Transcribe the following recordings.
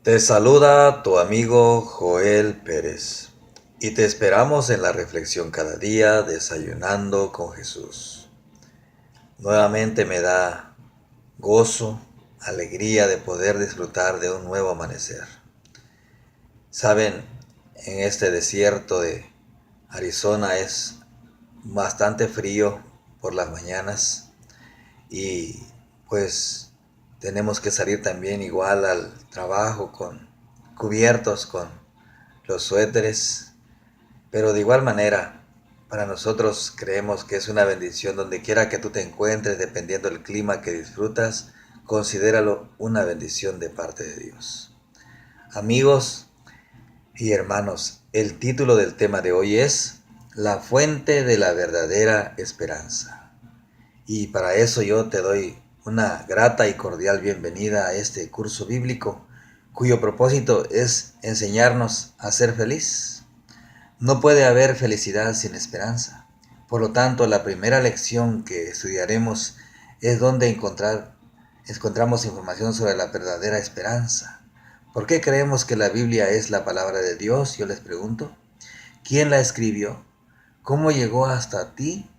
Te saluda tu amigo Joel Pérez y te esperamos en la reflexión cada día desayunando con Jesús. Nuevamente me da gozo, alegría de poder disfrutar de un nuevo amanecer. Saben, en este desierto de Arizona es bastante frío por las mañanas y pues tenemos que salir también igual al trabajo cubiertos con los suéteres, pero de igual manera, para nosotros creemos que es una bendición donde quiera que tú te encuentres, dependiendo del clima que disfrutas, considéralo una bendición de parte de Dios. Amigos y hermanos, el título del tema de hoy es La fuente de la verdadera esperanza. Y para eso yo te doy una grata y cordial bienvenida a este curso bíblico, cuyo propósito es enseñarnos a ser feliz. No puede haber felicidad sin esperanza. Por lo tanto, la primera lección que estudiaremos es donde encontramos información sobre la verdadera esperanza. ¿Por qué creemos que la Biblia es la palabra de Dios? Yo les pregunto. ¿Quién la escribió? ¿Cómo llegó hasta ti?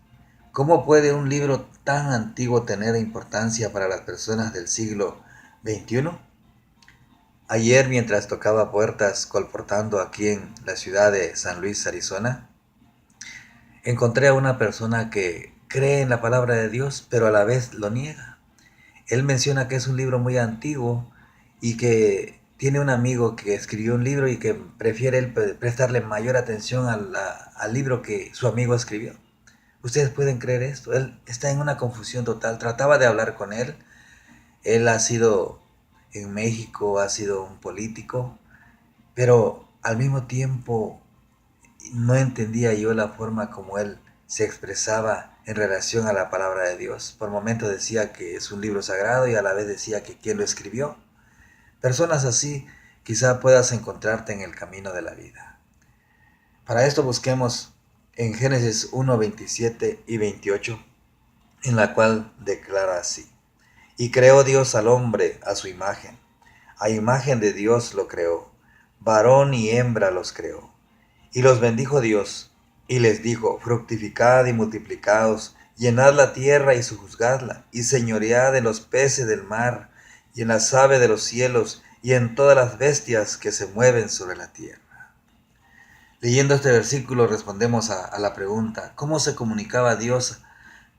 ¿Cómo puede un libro tan antiguo tener importancia para las personas del siglo XXI? Ayer, mientras tocaba puertas colportando aquí en la ciudad de San Luis, Arizona, encontré a una persona que cree en la palabra de Dios, pero a la vez lo niega. Él menciona que es un libro muy antiguo y que tiene un amigo que escribió un libro y que prefiere él prestarle mayor atención al libro que su amigo escribió. Ustedes pueden creer esto. Él está en una confusión total. Trataba de hablar con él. Él ha sido en México, ha sido un político, pero al mismo tiempo no entendía yo la forma como él se expresaba en relación a la palabra de Dios. Por momentos decía que es un libro sagrado y a la vez decía que quién lo escribió. Personas así quizá puedas encontrarte en el camino de la vida. Para esto busquemos en Génesis 1, 27 y 28, en la cual declara así: Y creó Dios al hombre a su imagen. A imagen de Dios lo creó. Varón y hembra los creó. Y los bendijo Dios, y les dijo: Fructificad y multiplicaos, llenad la tierra y sojuzgadla, y señoread en los peces del mar, y en las aves de los cielos, y en todas las bestias que se mueven sobre la tierra. Leyendo este versículo respondemos a la pregunta: ¿cómo se comunicaba Dios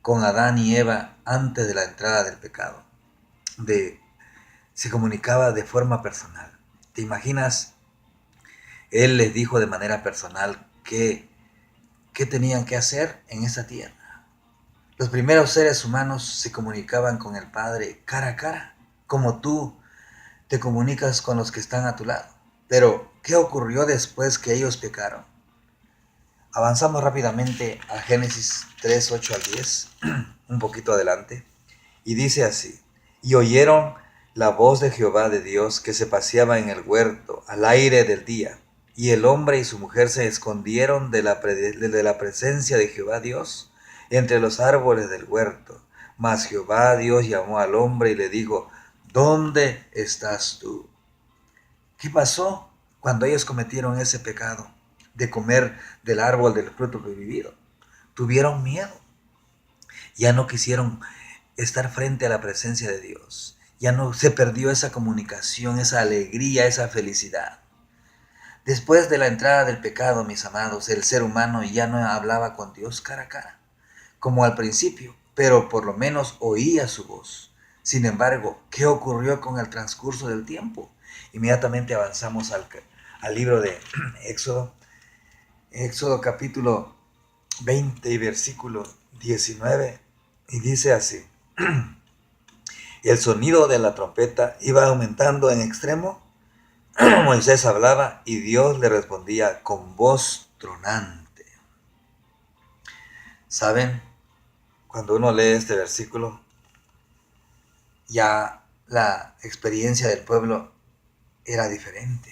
con Adán y Eva antes de la entrada del pecado? Se comunicaba de forma personal. ¿Te imaginas? Él les dijo de manera personal qué tenían que hacer en esta tierra. Los primeros seres humanos se comunicaban con el Padre cara a cara, como tú te comunicas con los que están a tu lado. Pero, ¿qué ocurrió después que ellos pecaron? Avanzamos rápidamente a Génesis 3, 8 al 10, un poquito adelante, y dice así: Y oyeron la voz de Jehová de Dios que se paseaba en el huerto al aire del día, y el hombre y su mujer se escondieron de la presencia de Jehová Dios entre los árboles del huerto. Mas Jehová Dios llamó al hombre y le dijo: ¿Dónde estás tú? ¿Qué pasó cuando ellos cometieron ese pecado de comer del árbol del fruto prohibido? Tuvieron miedo. Ya no quisieron estar frente a la presencia de Dios. Ya no se perdió esa comunicación, esa alegría, esa felicidad. Después de la entrada del pecado, mis amados, el ser humano ya no hablaba con Dios cara a cara, como al principio, pero por lo menos oía su voz. Sin embargo, ¿qué ocurrió con el transcurso del tiempo? Inmediatamente avanzamos al libro de Éxodo, Éxodo capítulo 20 y versículo 19, y dice así: Y el sonido de la trompeta iba aumentando en extremo. Moisés hablaba y Dios le respondía con voz tronante. ¿Saben? Cuando uno lee este versículo, ya la experiencia del pueblo era diferente.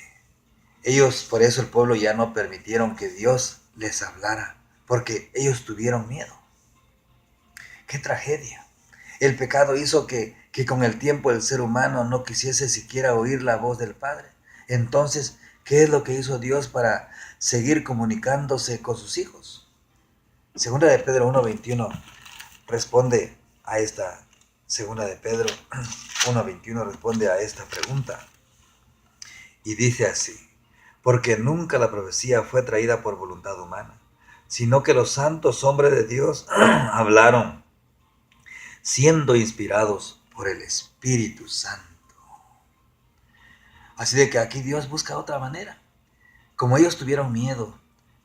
Ellos, por eso el pueblo ya no permitieron que Dios les hablara, porque ellos tuvieron miedo. ¡Qué tragedia! El pecado hizo que con el tiempo el ser humano no quisiese siquiera oír la voz del Padre. Entonces, ¿qué es lo que hizo Dios para seguir comunicándose con sus hijos? Segunda de Pedro 1:21 responde a esta, segunda de Pedro 1:21 responde a esta pregunta y dice así: porque nunca la profecía fue traída por voluntad humana, sino que los santos hombres de Dios hablaron, siendo inspirados por el Espíritu Santo. Así de que aquí Dios busca otra manera. Como ellos tuvieron miedo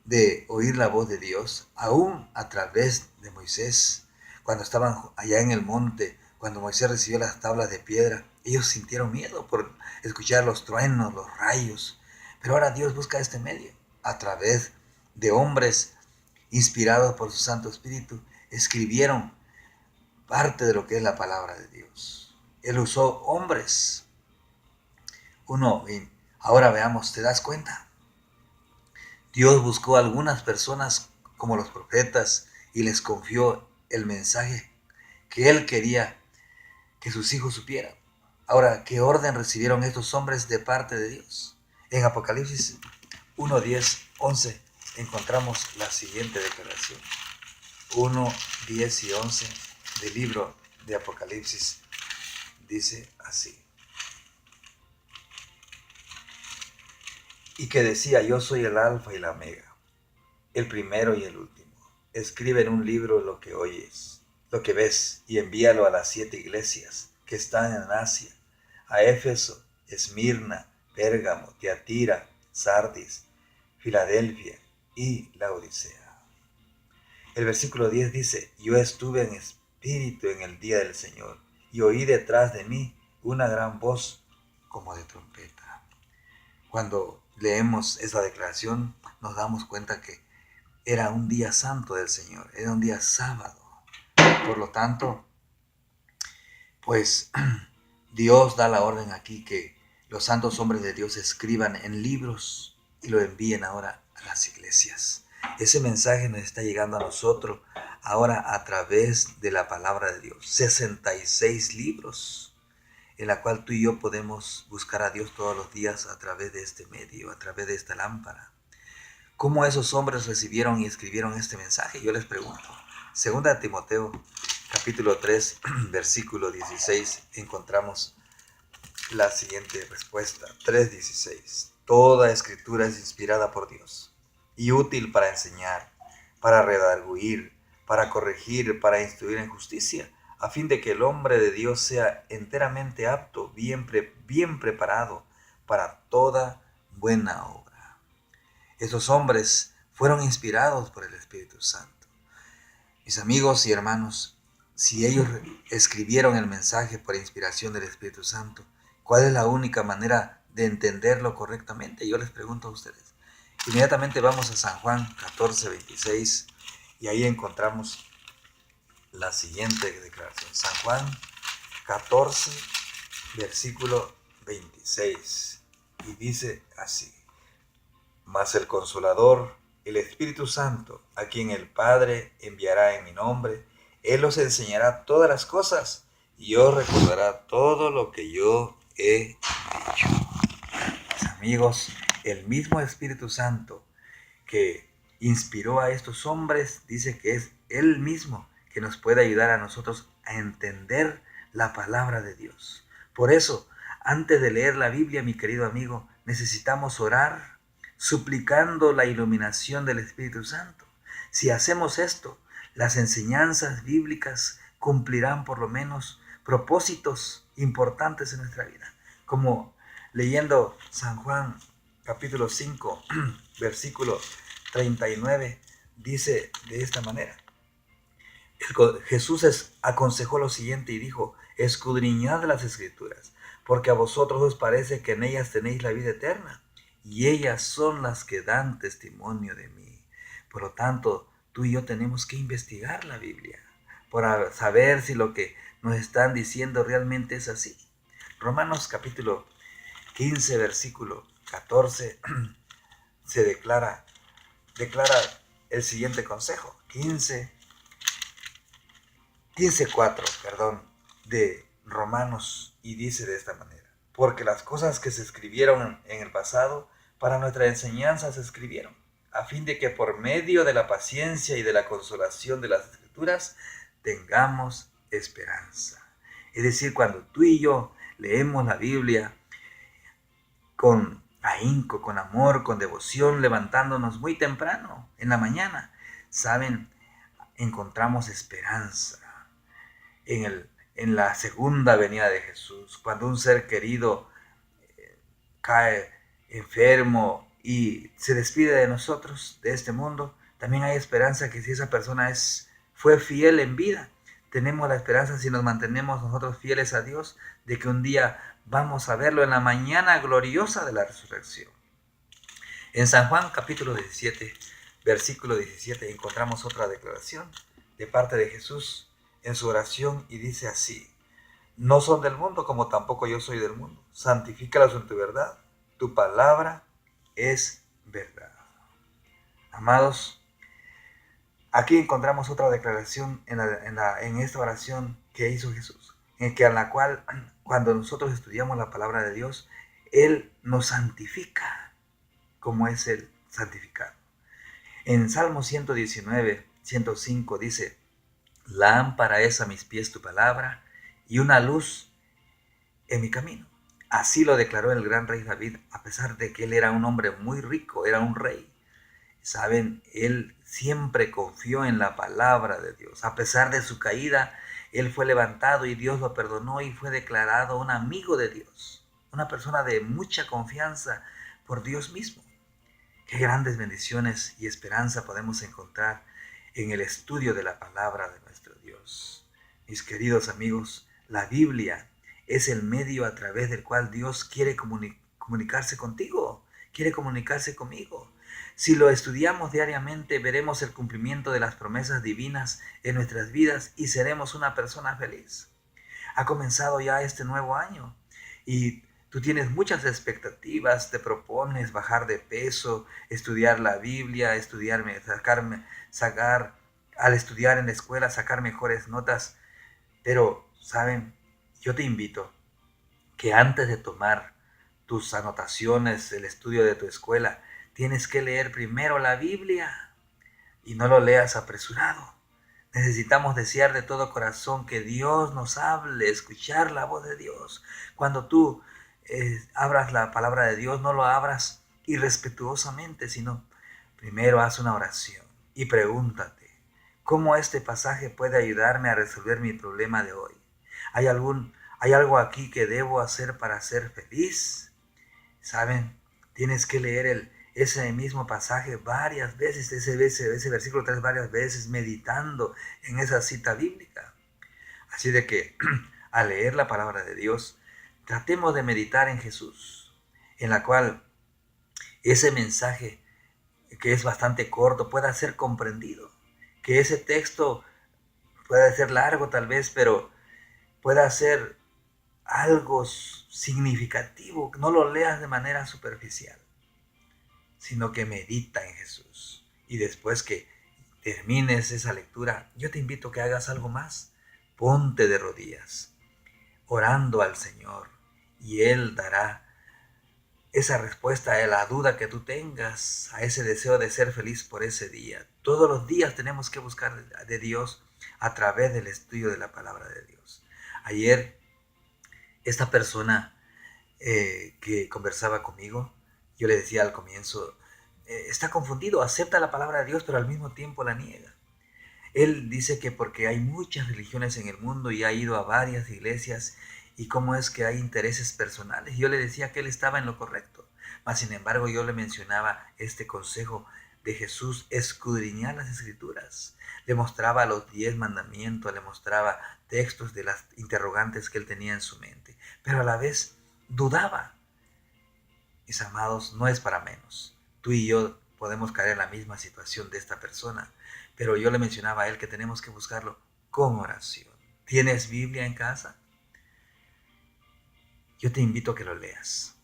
de oír la voz de Dios, aún a través de Moisés, cuando estaban allá en el monte, cuando Moisés recibió las tablas de piedra, ellos sintieron miedo por escuchar los truenos, los rayos. Pero ahora Dios busca este medio, a través de hombres inspirados por su Santo Espíritu, escribieron parte de lo que es la palabra de Dios. Él usó hombres. Ahora veamos, ¿te das cuenta? Dios buscó a algunas personas como los profetas y les confió el mensaje que Él quería que sus hijos supieran. Ahora, ¿qué orden recibieron estos hombres de parte de Dios? En Apocalipsis 1, 10, 11 encontramos la siguiente declaración. 1, 10 y 11 del libro de Apocalipsis dice así: y que decía: yo soy el alfa y la omega, el primero y el último. Escribe en un libro lo que oyes, lo que ves, y envíalo a las 7 iglesias que están en Asia, a Éfeso, Esmirna, Pérgamo, Tiatira, Sardis, Filadelfia y Laodicea. El versículo 10 dice: yo estuve en espíritu en el día del Señor, y oí detrás de mí una gran voz como de trompeta. Cuando leemos esa declaración, nos damos cuenta que era un día santo del Señor, era un día sábado. Por lo tanto, pues Dios da la orden aquí que los santos hombres de Dios escriban en libros y lo envíen ahora a las iglesias. Ese mensaje nos está llegando a nosotros ahora a través de la palabra de Dios. 66 libros en la cual tú y yo podemos buscar a Dios todos los días a través de este medio, a través de esta lámpara. ¿Cómo esos hombres recibieron y escribieron este mensaje? Yo les pregunto. Segunda de Timoteo, capítulo 3, versículo 16, encontramos la siguiente respuesta. 3:16. Toda escritura es inspirada por Dios y útil para enseñar, para redarguir, para corregir, para instruir en justicia, a fin de que el hombre de Dios sea enteramente apto, bien preparado para toda buena obra. Esos hombres fueron inspirados por el Espíritu Santo. Mis amigos y hermanos, si ellos escribieron el mensaje por inspiración del Espíritu Santo, ¿cuál es la única manera de entenderlo correctamente? Yo les pregunto a ustedes. Inmediatamente vamos a San Juan 14:26 y ahí encontramos la siguiente declaración. San Juan 14, versículo 26. Y dice así: mas el Consolador, el Espíritu Santo, a quien el Padre enviará en mi nombre, Él os enseñará todas las cosas y os recordará todo lo que yo he dicho. Mis amigos, el mismo Espíritu Santo que inspiró a estos hombres, dice que es Él mismo que nos puede ayudar a nosotros a entender la palabra de Dios. Por eso, antes de leer la Biblia, mi querido amigo, necesitamos orar suplicando la iluminación del Espíritu Santo. Si hacemos esto, las enseñanzas bíblicas cumplirán por lo menos propósitos importantes en nuestra vida. Como leyendo San Juan capítulo 5, versículo 39, dice de esta manera: Jesús aconsejó lo siguiente y dijo: escudriñad las Escrituras, porque a vosotros os parece que en ellas tenéis la vida eterna, y ellas son las que dan testimonio de mí. Por lo tanto, tú y yo tenemos que investigar la Biblia para saber si lo que nos están diciendo realmente es así. Romanos capítulo 15, versículo 14, se declara el siguiente consejo. 15:4, de Romanos, y dice de esta manera: porque las cosas que se escribieron en el pasado para nuestra enseñanza se escribieron, a fin de que por medio de la paciencia y de la consolación de las Escrituras tengamos esperanza. Es decir, cuando tú y yo leemos la Biblia con ahínco, con amor, con devoción, levantándonos muy temprano en la mañana, ¿saben? Encontramos esperanza en la segunda venida de Jesús, cuando un ser querido cae enfermo y se despide de nosotros, de este mundo. También hay esperanza que si esa persona fue fiel en vida, tenemos la esperanza, si nos mantenemos nosotros fieles a Dios, de que un día vamos a verlo en la mañana gloriosa de la resurrección. En San Juan capítulo 17, versículo 17, encontramos otra declaración de parte de Jesús en su oración y dice así: no son del mundo como tampoco yo soy del mundo. Santifícalos en tu verdad. Tu palabra es verdad. Amados, aquí encontramos otra declaración en esta oración que hizo Jesús, en la cual cuando nosotros estudiamos la palabra de Dios, Él nos santifica como es el santificado. En Salmo 119, 105 dice: lámpara es a mis pies tu palabra y una luz en mi camino. Así lo declaró el gran rey David, a pesar de que él era un hombre muy rico, era un rey. Saben, él siempre confió en la palabra de Dios. A pesar de su caída, él fue levantado y Dios lo perdonó y fue declarado un amigo de Dios, una persona de mucha confianza por Dios mismo. Qué grandes bendiciones y esperanza podemos encontrar en el estudio de la palabra de nuestro Dios. Mis queridos amigos, la Biblia es el medio a través del cual Dios quiere comunicarse contigo, quiere comunicarse conmigo. Si lo estudiamos diariamente, veremos el cumplimiento de las promesas divinas en nuestras vidas y seremos una persona feliz. Ha comenzado ya este nuevo año y tú tienes muchas expectativas, te propones bajar de peso, estudiar la Biblia, al estudiar en la escuela, sacar mejores notas. Pero, ¿saben? Yo te invito que antes de tomar tus anotaciones, el estudio de tu escuela, tienes que leer primero la Biblia y no lo leas apresurado. Necesitamos desear de todo corazón que Dios nos hable, escuchar la voz de Dios. Cuando tú abras la palabra de Dios, no lo abras irrespetuosamente, sino primero haz una oración y pregúntate, ¿cómo este pasaje puede ayudarme a resolver mi problema de hoy? ¿Hay algo aquí que debo hacer para ser feliz? ¿Saben? Tienes que leer ese mismo pasaje varias veces, ese versículo 3 varias veces, meditando en esa cita bíblica. Así de que al leer la palabra de Dios, tratemos de meditar en Jesús, en la cual ese mensaje, que es bastante corto, pueda ser comprendido. Que ese texto pueda ser largo tal vez, pero pueda ser algo significativo. No lo leas de manera superficial, sino que medita en Jesús. Y después que termines esa lectura, yo te invito a que hagas algo más. Ponte de rodillas, orando al Señor, y Él dará esa respuesta a la duda que tú tengas, a ese deseo de ser feliz por ese día. Todos los días tenemos que buscar de Dios a través del estudio de la palabra de Dios. Ayer, esta persona que conversaba conmigo, yo le decía al comienzo, está confundido, acepta la palabra de Dios, pero al mismo tiempo la niega. Él dice que porque hay muchas religiones en el mundo y ha ido a varias iglesias, y cómo es que hay intereses personales. Yo le decía que él estaba en lo correcto, mas sin embargo yo le mencionaba este consejo de Jesús: escudriñar las Escrituras. Le mostraba los 10 mandamientos, le mostraba textos de las interrogantes que él tenía en su mente, pero a la vez dudaba. Mis amados, no es para menos. Tú y yo podemos caer en la misma situación de esta persona, pero yo le mencionaba a él que tenemos que buscarlo con oración. ¿Tienes Biblia en casa? Yo te invito a que lo leas.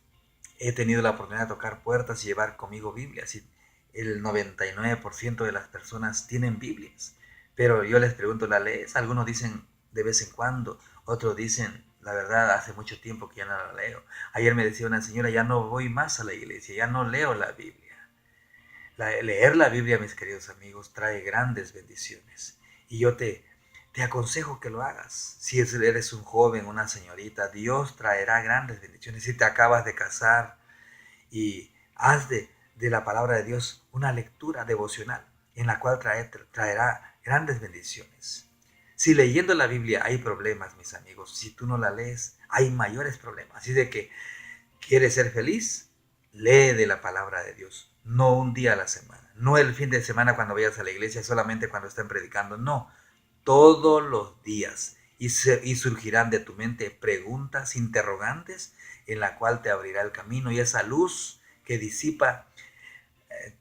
He tenido la oportunidad de tocar puertas y llevar conmigo Biblias, y el 99% de las personas tienen Biblias. Pero yo les pregunto, ¿la lees? Algunos dicen de vez en cuando, otros dicen La verdad, hace mucho tiempo que ya no la leo. Ayer me decía una señora, ya no voy más a la iglesia, ya no leo la Biblia. Leer la Biblia, mis queridos amigos, trae grandes bendiciones. Y yo te aconsejo que lo hagas. Si eres un joven, una señorita, Dios traerá grandes bendiciones. Si te acabas de casar y haz de la palabra de Dios una lectura devocional en la cual traerá grandes bendiciones. Si leyendo la Biblia hay problemas, mis amigos, si tú no la lees, hay mayores problemas. Así de que, ¿quieres ser feliz? Lee de la palabra de Dios, no un día a la semana, no el fin de semana cuando vayas a la iglesia, solamente cuando estén predicando, no, todos los días. Y surgirán de tu mente preguntas, interrogantes, en la cual te abrirá el camino y esa luz que disipa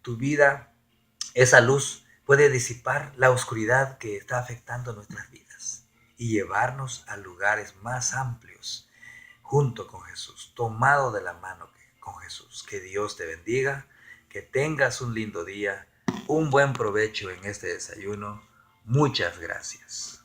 tu vida, esa luz puede disipar la oscuridad que está afectando nuestras vidas y llevarnos a lugares más amplios junto con Jesús, tomado de la mano con Jesús. Que Dios te bendiga, que tengas un lindo día, un buen provecho en este desayuno. Muchas gracias.